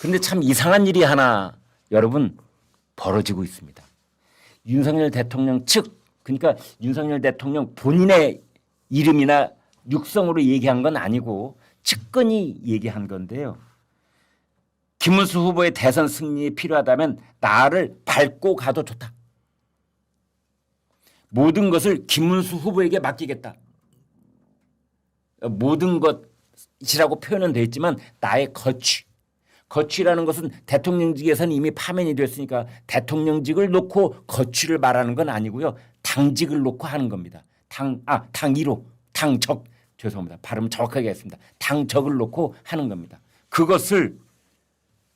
그런데 참 이상한 일이 하나 여러분 벌어지고 있습니다. 윤석열 대통령 측 그러니까 윤석열 대통령 본인의 이름이나 육성으로 얘기한 건 아니고 측근이 얘기한 건데요. 김문수 후보의 대선 승리에 필요하다면 나를 밟고 가도 좋다. 모든 것을 김문수 후보에게 맡기겠다. 모든 것이라고 표현은 되어 있지만 나의 거취라는 것은 대통령직에서는 이미 파면이 됐으니까 대통령직을 놓고 거취를 말하는 건 아니고요. 당직을 놓고 하는 겁니다. 당적 죄송합니다. 발음 정확하게 했습니다. 당적을 놓고 하는 겁니다. 그것을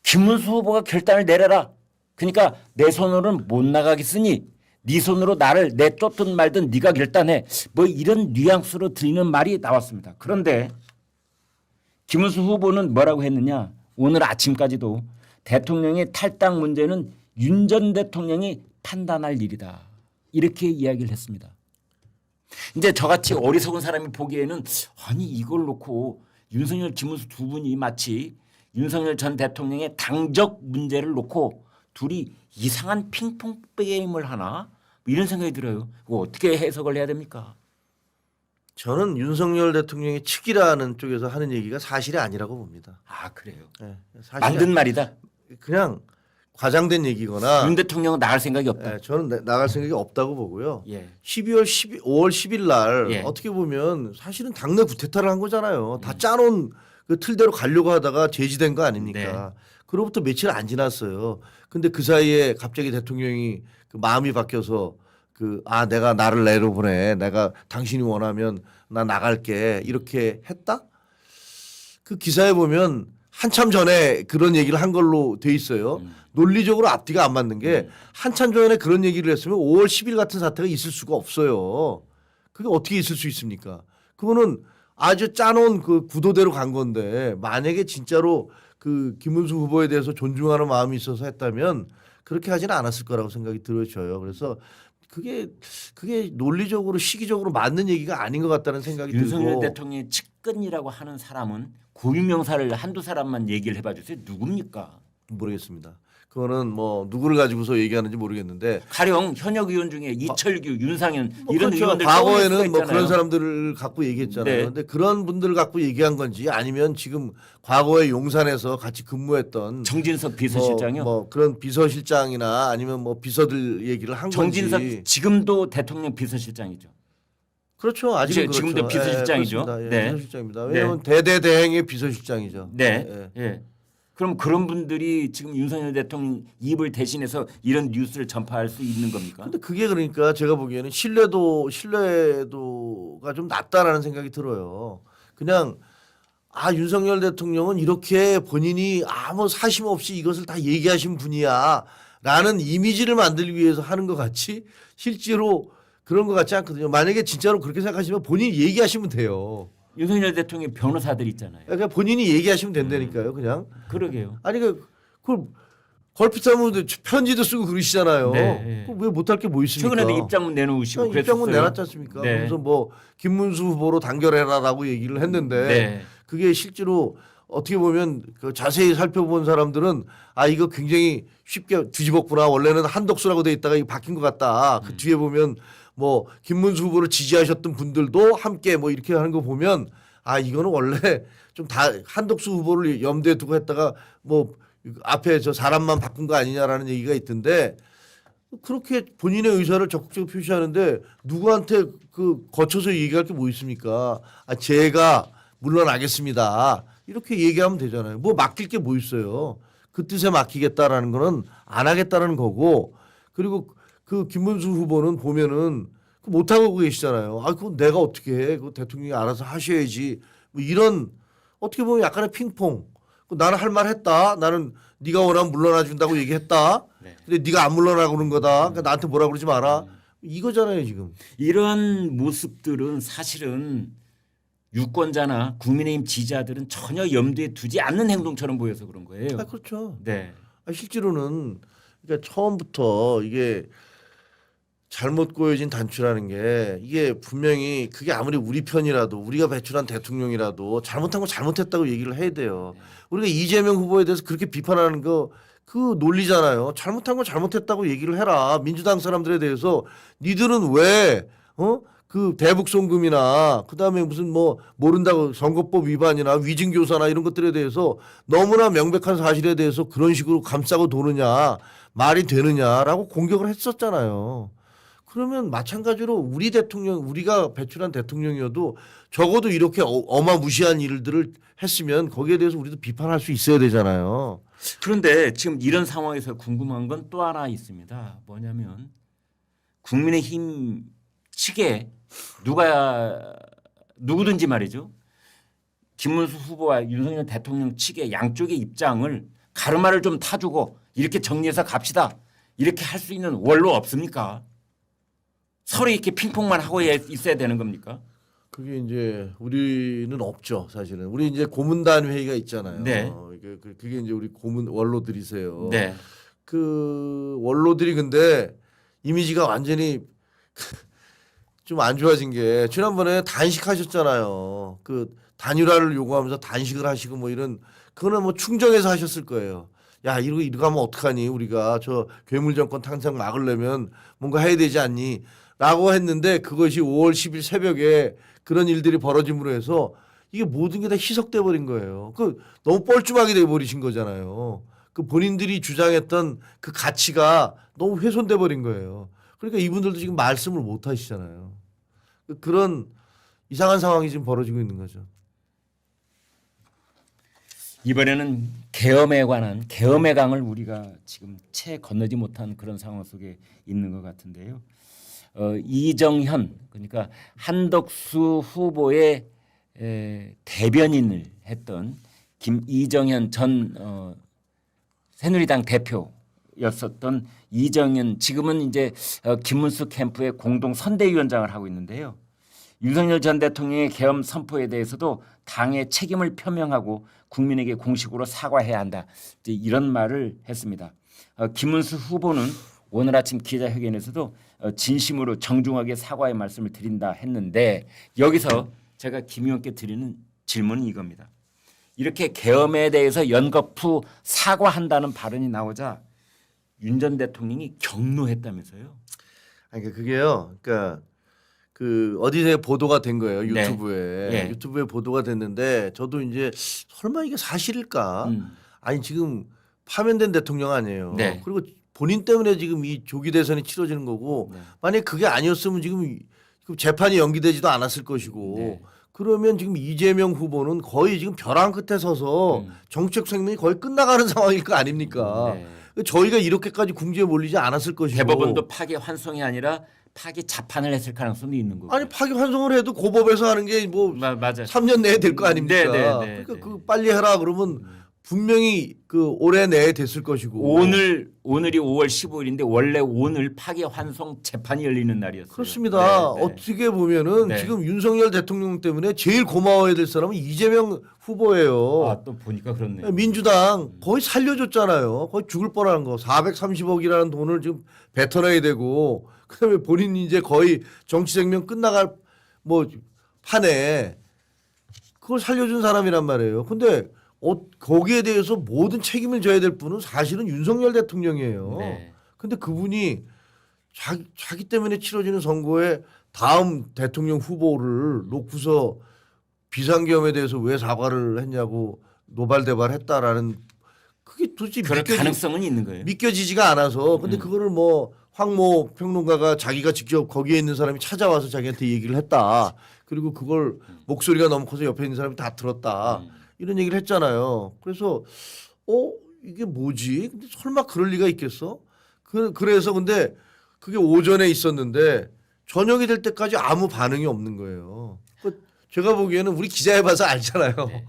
김문수 후보가 결단을 내려라. 그러니까 내 손으로는 못 나가겠으니 네 손으로 나를 내쫓든 말든 네가 결단해. 뭐 이런 뉘앙스로 들리는 말이 나왔습니다. 그런데 김문수 후보는 뭐라고 했느냐. 오늘 아침까지도 대통령의 탈당 문제는 윤 전 대통령이 판단할 일이다. 이렇게 이야기를 했습니다. 이제 저같이 어리석은 사람이 보기에는 아니 이걸 놓고 윤석열, 김문수 두 분이 마치 윤석열 전 대통령의 당적 문제를 놓고 둘이 이상한 핑퐁 게임을 하나 이런 생각이 들어요. 그거 어떻게 해석을 해야 됩니까? 저는 윤석열 대통령의 측이라는 쪽에서 하는 얘기가 사실이 아니라고 봅니다. 아 그래요. 네, 만든 말이다. 그냥 과장된 얘기거나. 윤 대통령은 나갈 생각이 없다. 네, 저는 나갈 생각이 없다고 보고요. 예. 5월 10일 날 예. 어떻게 보면 사실은 당내 구태타를 한 거잖아요. 다 짜놓은 그 틀대로 가려고 하다가 제지된 거 아닙니까? 그로부터 며칠 안 지났어요. 근데 그 사이에 갑자기 대통령이 그 마음이 바뀌어서 내가 나를 내려보내. 내가 당신이 원하면 나 나갈게. 이렇게 했다? 그 기사에 보면 한참 전에 그런 얘기를 한 걸로 돼 있어요. 논리적으로 앞뒤가 안 맞는 게 한참 전에 그런 얘기를 했으면 5월 10일 같은 사태가 있을 수가 없어요. 그게 어떻게 있을 수 있습니까? 그거는 아주 짜놓은 그 구도대로 간 건데 만약에 진짜로 그 김문수 후보에 대해서 존중하는 마음이 있어서 했다면 그렇게 하지는 않았을 거라고 생각이 들어져요. 그래서 그게 논리적으로 시기적으로 맞는 얘기가 아닌 것 같다는 생각이 윤석열 들고. 대통령의 측근이라고 하는 사람은 고유명사를 한두 사람만 얘기를 해봐 주세요. 누굽니까? 모르겠습니다. 그거는 뭐 누구를 가지고서 얘기하는지 모르겠는데 가령 현역 의원 중에 이철규, 윤상현 이런 그렇죠. 의원들 떠올릴 수가 과거에는 뭐 있잖아요. 그런 사람들을 갖고 얘기했잖아요. 네. 그런데 그런 분들을 갖고 얘기한 건지 아니면 지금 과거에 용산에서 같이 근무했던 정진석 비서실장이요. 뭐 그런 비서실장이나 아니면 뭐 비서들 얘기를 한 정진석 건지. 지금도 대통령 비서실장이죠. 그렇죠. 아직은 그렇죠. 지금도 비서실장이죠. 그렇습니다. 네. 비서실장입니다. 왜냐하면 대대대행의 비서실장이죠. 네. 예. 그럼 그런 분들이 지금 윤석열 대통령 입을 대신해서 이런 뉴스를 전파할 수 있는 겁니까? 근데 그게 그러니까 제가 보기에는 신뢰도가 좀 낮다라는 생각이 들어요. 그냥 윤석열 대통령은 이렇게 본인이 아무 사심 없이 이것을 다 얘기하신 분이야라는 이미지를 만들기 위해서 하는 것 같이 실제로 그런 것 같지 않거든요. 만약에 진짜로 그렇게 생각하시면 본인이 얘기하시면 돼요. 윤석열 대통령 변호사들 있잖아요. 그러니까 본인이 얘기하시면 된다니까요. 그냥. 그러게요. 아니 그걸 걸핏하면 편지도 쓰고 그러시잖아요. 네. 왜 못할 게 뭐 있습니까? 최근에도 입장문 내놓으시고 입장문 그랬었어요. 내놨지 않습니까? 네. 그래서 뭐 김문수 후보로 단결해라라고 얘기를 했는데 네. 그게 실제로 어떻게 보면 그 자세히 살펴본 사람들은 이거 굉장히 쉽게 뒤집었구나. 원래는 한덕수라고 돼 있다가 이거 바뀐 것 같다. 그 뒤에 보면 뭐 김문수 후보를 지지하셨던 분들도 함께 뭐 이렇게 하는 거 보면 이거는 원래 좀 다 한덕수 후보를 염두에 두고 했다가 뭐 앞에 저 사람만 바꾼 거 아니냐라는 얘기가 있던데 그렇게 본인의 의사를 적극적으로 표시하는데 누구한테 거쳐서 얘기할 게 뭐 있습니까? 제가 물러나겠습니다. 이렇게 얘기하면 되잖아요. 뭐 맡길 게 뭐 있어요. 그 뜻에 맡기겠다라는 거는 안 하겠다라는 거고 그리고 그 김문수 후보는 보면은 못하고 계시잖아요. 그건 내가 어떻게 해. 그 대통령이 알아서 하셔야지. 뭐 이런 어떻게 보면 약간의 핑퐁. 나는 할 말 했다. 나는 네가 원하면 물러나 준다고 얘기했다. 네. 근데 네가 안 물러나 그러는 거다. 그러니까 나한테 뭐라 그러지 마라. 이거잖아요 지금. 이런 모습들은 사실은 유권자나 국민의힘 지지자들은 전혀 염두에 두지 않는 행동처럼 보여서 그런 거예요. 그렇죠. 네. 실제로는 그러니까 처음부터 이게 잘못 꼬여진 단추라는 게 이게 분명히 그게 아무리 우리 편이라도 우리가 배출한 대통령이라도 잘못한 거 잘못했다고 얘기를 해야 돼요. 우리가 이재명 후보에 대해서 그렇게 비판하는 거 그 논리잖아요. 잘못한 거 잘못했다고 얘기를 해라. 민주당 사람들에 대해서 니들은 왜 그 대북 송금이나 그다음에 무슨 뭐 모른다고 선거법 위반이나 위증교사나 이런 것들에 대해서 너무나 명백한 사실에 대해서 그런 식으로 감싸고 도느냐 말이 되느냐라고 공격을 했었잖아요. 그러면 마찬가지로 우리 대통령 우리가 배출한 대통령이어도 적어도 이렇게 어마무시한 일들을 했으면 거기에 대해서 우리도 비판할 수 있어야 되잖아요. 그런데 지금 이런 상황에서 궁금한 건 또 하나 있습니다. 뭐냐면 국민의힘 측에 누구든지 말이죠. 김문수 후보와 윤석열 대통령 측의 양쪽의 입장을 가르마를 좀 타주고 이렇게 정리해서 갑시다. 이렇게 할 수 있는 원로 없습니까? 서로 이렇게 핑퐁만 하고 있어야 되는 겁니까? 그게 이제 우리는 없죠, 사실은. 우리 이제 고문단 회의가 있잖아요. 네. 그게 이제 우리 고문 원로들이세요. 네. 그 원로들이 근데 이미지가 완전히 좀 안 좋아진 게 지난번에 단식하셨잖아요. 그 단일화를 요구하면서 단식을 하시고 뭐 이런 그거는 뭐 충정에서 하셨을 거예요. 야 이러고 하면 어떡하니 우리가 저 괴물 정권 탄생 막으려면 뭔가 해야 되지 않니? 라고 했는데 그것이 5월 10일 새벽에 그런 일들이 벌어짐으로 해서 이게 모든 게 다 희석돼 버린 거예요. 그 너무 뻘쭘하게 돼 버리신 거잖아요. 그 본인들이 주장했던 그 가치가 너무 훼손돼 버린 거예요. 그러니까 이분들도 지금 말씀을 못 하시잖아요. 그런 이상한 상황이 지금 벌어지고 있는 거죠. 이번에는 계엄에 관한 계엄의 강을 우리가 지금 채 건너지 못한 그런 상황 속에 있는 것 같은데요. 이정현 그러니까 한덕수 후보의 대변인을 했던 이정현 전 새누리당 대표였었던 이정현 지금은 이제 김문수 캠프의 공동 선대위원장을 하고 있는데요. 윤석열 전 대통령의 계엄 선포에 대해서도 당의 책임을 표명하고 국민에게 공식으로 사과해야 한다. 이제 이런 말을 했습니다. 김문수 후보는 오늘 아침 기자회견에서도 진심으로 정중하게 사과의 말씀을 드린다 했는데 여기서 제가 김 의원께 드리는 질문은 이겁니다. 이렇게 계엄에 대해서 연거푸 사과한다는 발언이 나오자 윤 전 대통령이 격노했다면서요. 아니 그게요. 그러니까 그 어디서 보도가 된 거예요. 유튜브에. 네. 유튜브에 보도가 됐는데 저도 이제 설마 이게 사실일까? 아니 지금 파면된 대통령 아니에요. 네. 그리고 본인 때문에 지금 이 조기 대선이 치러지는 거고 네. 만약에 그게 아니었으면 지금 재판이 연기되지도 않았을 것이고 네. 그러면 지금 이재명 후보는 거의 지금 벼랑 끝에 서서 정책 생명이 거의 끝나가는 상황일 거 아닙니까? 네. 저희가 이렇게까지 궁지에 몰리지 않았을 것이고 대법원도 파기 환송이 아니라 파기 자판을 했을 가능성도 있는 거고. 아니 파기 환송을 해도 고법에서 하는 게 뭐 맞아. 3년 내에 될 거 아닙니까? 네, 네, 네, 그러니까 네. 그 빨리 해라 그러면 분명히 그 올해 내에 됐을 것이고 오늘이 5월 15일인데 원래 오늘 파기 환송 재판이 열리는 날이었어요. 그렇습니다. 네, 네. 어떻게 보면은 네. 지금 윤석열 대통령 때문에 제일 고마워야 될 사람은 이재명 후보예요. 아, 또 보니까 그렇네요. 민주당 거의 살려줬잖아요. 거의 죽을 뻔한 거. 430억이라는 돈을 지금 뱉어내야 되고 그다음에 본인이 이제 거의 정치 생명 끝나갈 뭐 판에 그걸 살려준 사람이란 말이에요. 근데 거기에 대해서 모든 책임을 져야 될 분은 사실은 윤석열 대통령이에요. 네. 근데 그분이 자기 때문에 치러지는 선거에 다음 대통령 후보를 놓고서 비상계엄에 대해서 왜 사과를 했냐고 노발대발했다라는 그게 도대체 그럴 가능성은 있는 거예요. 믿겨지지가 않아서 근데 그거를 뭐 황모 평론가가 자기가 직접 거기에 있는 사람이 찾아와서 자기한테 얘기를 했다. 그리고 그걸 목소리가 너무 커서 옆에 있는 사람이 다 들었다. 이런 얘기를 했잖아요. 그래서 이게 뭐지? 근데 설마 그럴 리가 있겠어? 그래서 근데 그게 오전에 있었는데 저녁이 될 때까지 아무 반응이 없는 거예요. 제가 보기에는 우리 기자해봐서 알잖아요. 네.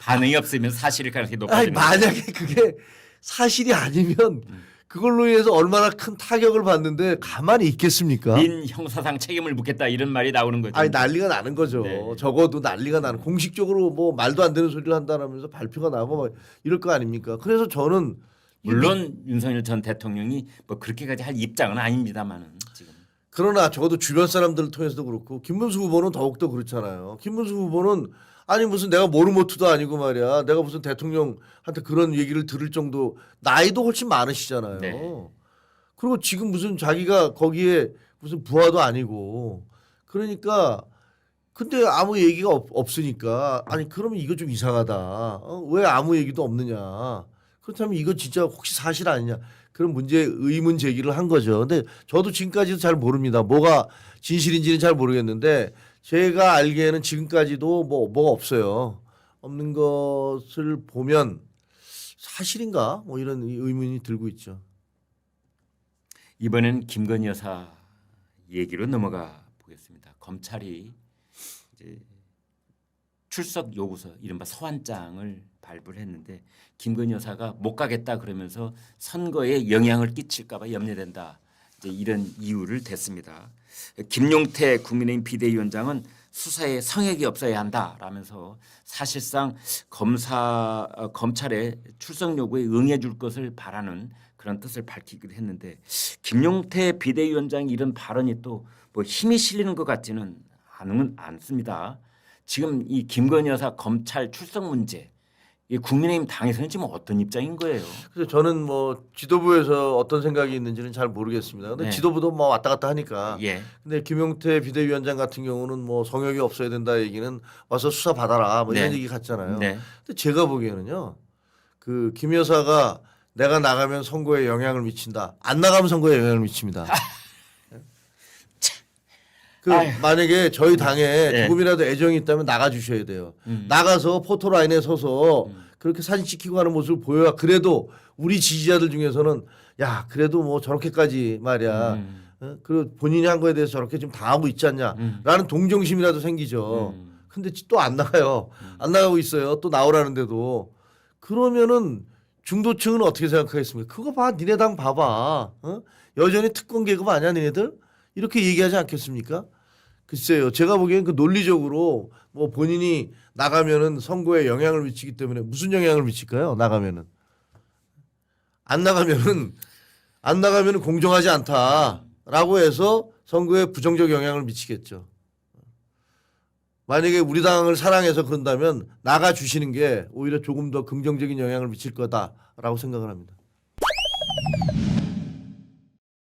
반응이 없으면 사실일 가능성이 아니 높아지는 만약에 그게 사실이 아니면 그걸로 인해서 얼마나 큰 타격을 받는데 가만히 있겠습니까? 민 형사상 책임을 묻겠다 이런 말이 나오는 거죠. 아니 난리가 나는 거죠. 네. 적어도 난리가 나는 공식적으로 뭐 말도 안 되는 소리를 한다라면서 발표가 나고 막 이럴 거 아닙니까? 그래서 저는 물론 윤석열 전 대통령이 뭐 그렇게까지 할 입장은 아닙니다만은 지금. 그러나 적어도 주변 사람들을 통해서도 그렇고 김문수 후보는 더욱더 그렇잖아요. 김문수 후보는 아니 무슨 내가 모르모트도 아니고 말이야. 내가 무슨 대통령한테 그런 얘기를 들을 정도 나이도 훨씬 많으시잖아요. 네. 그리고 지금 무슨 자기가 거기에 무슨 부하도 아니고 그러니까 근데 아무 얘기가 없으니까 아니 그러면 이거 좀 이상하다. 왜 아무 얘기도 없느냐. 그렇다면 이거 진짜 혹시 사실 아니냐. 그런 의문 제기를 한 거죠. 근데 저도 지금까지도 잘 모릅니다. 뭐가 진실인지는 잘 모르겠는데 제가 알기에는 지금까지도 뭐가 없어요. 없는 것을 보면 사실인가? 뭐 이런 의문이 들고 있죠. 이번엔 김건희 여사 얘기로 넘어가 보겠습니다. 검찰이 이제 출석 요구서 이른바 서한장을 발부를 했는데 김건희 여사가 못 가겠다 그러면서 선거에 영향을 끼칠까봐 염려된다. 이제 이런 이유를 댔습니다. 김용태 국민의힘 비대위원장은 수사에 성역이 없어야 한다라면서 사실상 검찰의 출석 요구에 응해줄 것을 바라는 그런 뜻을 밝히기도 했는데 김용태 비대위원장이 이런 발언이 또 뭐 힘이 실리는 것 같지는 않습니다. 지금 이 김건희 여사 검찰 출석 문제 이 국민의힘 당에서는 지금 어떤 입장인 거예요? 그래서 저는 뭐 지도부에서 어떤 생각이 있는지는 잘 모르겠습니다. 근데 네. 지도부도 뭐 왔다 갔다 하니까. 예. 근데 김용태 비대위원장 같은 경우는 뭐 성역이 없어야 된다 얘기는 와서 수사 받아라 뭐 이런 네. 얘기 같잖아요. 네. 근데 제가 보기에는요. 그 김 여사가 내가 나가면 선거에 영향을 미친다. 안 나가면 선거에 영향을 미칩니다. 그 아유. 만약에 저희 당에 네. 조금이라도 애정이 있다면 나가 주셔야 돼요. 나가서 포토라인에 서서 그렇게 사진 찍히고 하는 모습을 보여야 그래도 우리 지지자들 중에서는 야 그래도 뭐 저렇게까지 말이야. 그 본인이 한 거에 대해서 저렇게 좀 당하고 있지 않냐라는 동정심이라도 생기죠. 근데 또 안 나가요. 안 나가고 있어요. 또 나오라는데도 그러면은 중도층은 어떻게 생각하겠습니까? 그거 봐, 니네 당 봐봐. 여전히 특권 계급 아니야, 니네들? 이렇게 얘기하지 않겠습니까? 글쎄요. 제가 보기엔 그 논리적으로 뭐 본인이 나가면은 선거에 영향을 미치기 때문에 무슨 영향을 미칠까요? 나가면은 안 나가면은 공정하지 않다라고 해서 선거에 부정적 영향을 미치겠죠. 만약에 우리 당을 사랑해서 그런다면 나가 주시는 게 오히려 조금 더 긍정적인 영향을 미칠 거다라고 생각을 합니다.